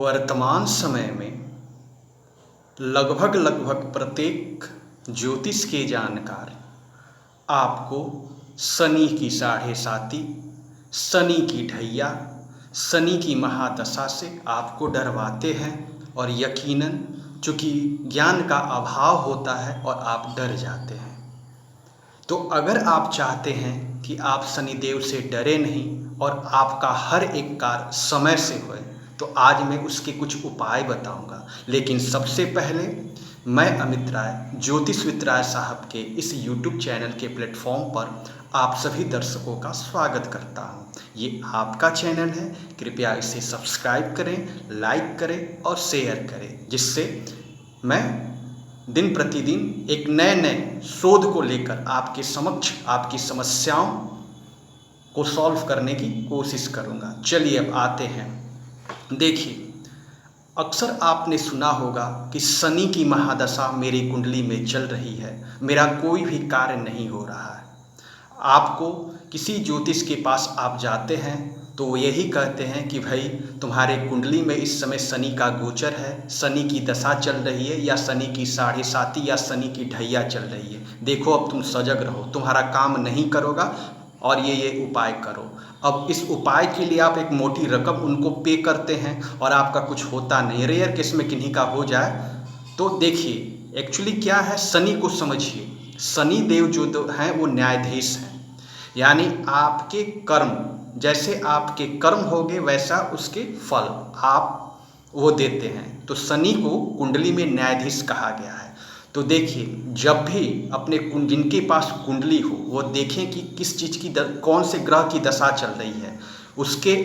वर्तमान समय में लगभग प्रत्येक ज्योतिष के जानकार आपको शनि की साढ़े साती, शनि की ढैया, शनि की महादशा से आपको डरवाते हैं और यकीनन चूँकि ज्ञान का अभाव होता है और आप डर जाते हैं। तो अगर आप चाहते हैं कि आप शनिदेव से डरे नहीं और आपका हर एक कार्य समय से होए, तो आज मैं उसके कुछ उपाय बताऊंगा। लेकिन सबसे पहले मैं अमित राय ज्योतिषविद राय साहब के इस YouTube चैनल के प्लेटफॉर्म पर आप सभी दर्शकों का स्वागत करता हूं। ये आपका चैनल है, कृपया इसे सब्सक्राइब करें, लाइक करें और शेयर करें, जिससे मैं दिन प्रतिदिन एक नए शोध को लेकर आपके समक्ष आपकी समस्याओं को सॉल्व करने की कोशिश करूंगा। चलिए अब आते हैं। देखिए, अक्सर आपने सुना होगा कि शनि की महादशा मेरी कुंडली में चल रही है, मेरा कोई भी कार्य नहीं हो रहा है। आपको किसी ज्योतिष के पास आप जाते हैं तो वो यही कहते हैं कि भाई तुम्हारे कुंडली में इस समय शनि का गोचर है, शनि की दशा चल रही है, या शनि की साढ़े साती या शनि की ढैया चल रही है। देखो अब तुम सजग रहो, तुम्हारा काम नहीं करोगा और ये उपाय करो। अब इस उपाय के लिए आप एक मोटी रकम उनको पे करते हैं और आपका कुछ होता नहीं। रेयर केस में किन्हीं का हो जाए तो देखिए, एक्चुअली क्या है, शनि को समझिए। शनि देव जो हैं वो न्यायाधीश हैं, यानी आपके कर्म, जैसे आपके कर्म होंगे वैसा उसके फल आप वो देते हैं। तो शनि को कुंडली में न्यायाधीश कहा गया है। तो देखिए, जब भी अपने जिनके पास कुंडली हो वो देखें कि किस चीज़ की कौन से ग्रह की दशा चल रही है,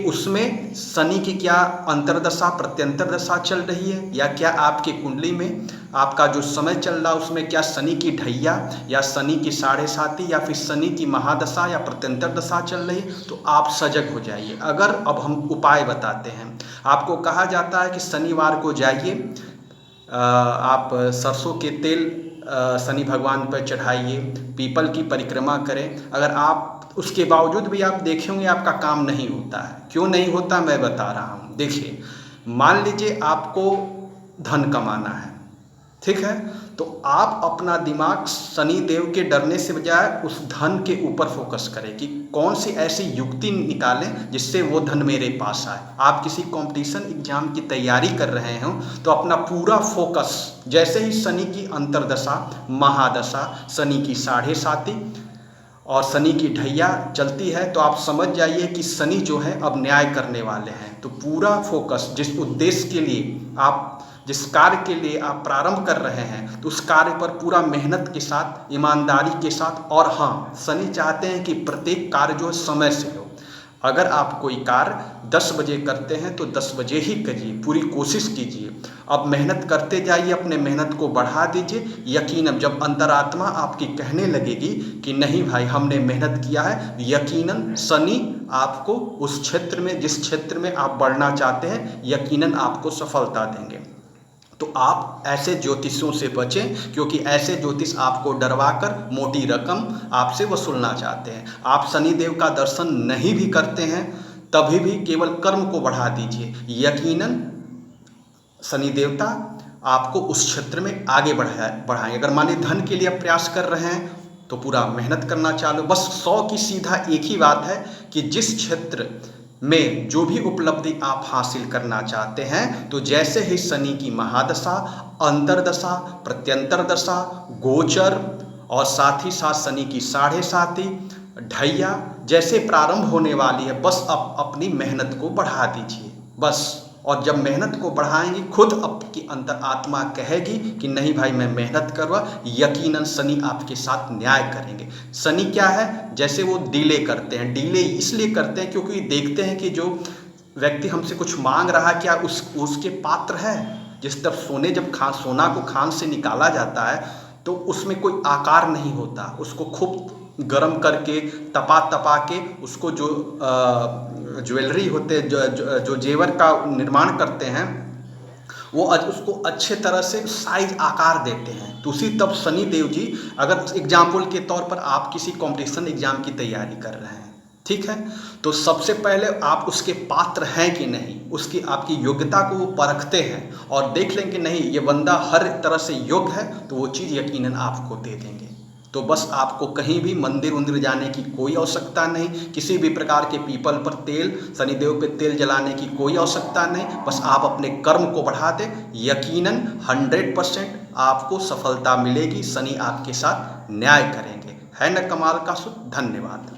उसमें शनि की क्या अंतरदशा प्रत्यंतर दशा चल रही है, या क्या आपके कुंडली में आपका जो समय चल रहा है उसमें क्या शनि की ढैया या शनि की साढ़े साती या फिर शनि की महादशा या प्रत्यंतर दशा चल रही है, तो आप सजग हो जाइए। अगर अब हम उपाय बताते हैं, आपको कहा जाता है कि शनिवार को जाइए, आप सरसों के तेल शनि भगवान पर चढ़ाइए, पीपल की परिक्रमा करें। अगर आप उसके बावजूद भी आप देखेंगे आपका काम नहीं होता है, क्यों नहीं होता मैं बता रहा हूँ। देखिए, मान लीजिए आपको धन कमाना है, ठीक है, तो आप अपना दिमाग शनि देव के डरने से बजाय उस धन के ऊपर फोकस करें कि कौन सी ऐसी युक्ति निकालें जिससे वो धन मेरे पास आए। आप किसी कंपटीशन एग्जाम की तैयारी कर रहे हो तो अपना पूरा फोकस, जैसे ही शनि की अंतरदशा, महादशा, शनि की साढ़े साती और शनि की ढैया चलती है, तो आप समझ जाइए कि शनि जो है अब न्याय करने वाले हैं। तो पूरा फोकस जिस उद्देश्य के लिए आप, जिस कार्य के लिए आप प्रारंभ कर रहे हैं, तो उस कार्य पर पूरा मेहनत के साथ, ईमानदारी के साथ, और हाँ, शनि चाहते हैं कि प्रत्येक कार्य जो है समय से हो। अगर आप कोई कार्य 10 बजे करते हैं तो 10 बजे ही करिए, पूरी कोशिश कीजिए। अब मेहनत करते जाइए, अपने मेहनत को बढ़ा दीजिए। यकीनन जब अंतरात्मा आपकी कहने लगेगी कि नहीं भाई हमने मेहनत किया है, यकीनन शनि आपको उस क्षेत्र में, जिस क्षेत्र में आप बढ़ना चाहते हैं, यकीनन आपको सफलता देंगे। तो आप ऐसे ज्योतिषों से बचें, क्योंकि ऐसे ज्योतिष आपको डरवाकर मोटी रकम आपसे वसूलना चाहते हैं। आप शनिदेव का दर्शन नहीं भी करते हैं तभी भी केवल कर्म को बढ़ा दीजिए, यकीनन शनि देवता आपको उस क्षेत्र में आगे बढ़ाएंगे। अगर मान लीजिए धन के लिए आप प्रयास कर रहे हैं तो पूरा मेहनत करना चालू। बस 100 की सीधा एक ही बात है कि जिस क्षेत्र में जो भी उपलब्धि आप हासिल करना चाहते हैं, तो जैसे ही शनि की महादशा, अंतरदशा, प्रत्यंतर दशा, गोचर और साथ ही साथ शनि की साढ़े साती, ढैया जैसे प्रारंभ होने वाली है, बस आप अपनी मेहनत को बढ़ा दीजिए बस। और जब मेहनत को बढ़ाएंगे, खुद आपकी अंतर आत्मा कहेगी कि नहीं भाई मैं मेहनत करूँगा, यकीनन शनि आपके साथ न्याय करेंगे। शनि क्या है, जैसे वो डीले करते हैं, डीले इसलिए करते हैं क्योंकि देखते हैं कि जो व्यक्ति हमसे कुछ मांग रहा है क्या उसके पात्र है। जिस तरफ सोना को खान से निकाला जाता है तो उसमें कोई आकार नहीं होता, उसको खूब गर्म करके तपा के उसको जो ज्वेलरी होते हैं, जो जेवर का निर्माण करते हैं, वो उसको अच्छे तरह से साइज आकार देते हैं। तो उसी तब शनि देव जी, अगर एग्जाम्पल के तौर पर आप किसी कंपटीशन एग्जाम की तैयारी कर रहे हैं, ठीक है। तो सबसे पहले आप उसके पात्र हैं कि नहीं, उसकी आपकी योग्यता को वो परखते हैं और देख लें कि नहीं ये बंदा हर तरह से योग्य है, तो वो चीज़ यकीनन आपको दे देंगे। तो बस आपको कहीं भी मंदिर उंदिर जाने की कोई आवश्यकता नहीं, किसी भी प्रकार के पीपल पर तेल, शनिदेव पे तेल जलाने की कोई आवश्यकता नहीं। बस आप अपने कर्म को बढ़ा दें, यकीनन 100% आपको सफलता मिलेगी। शनि आपके साथ न्याय करेंगे। है न कमाल का सुख। धन्यवाद।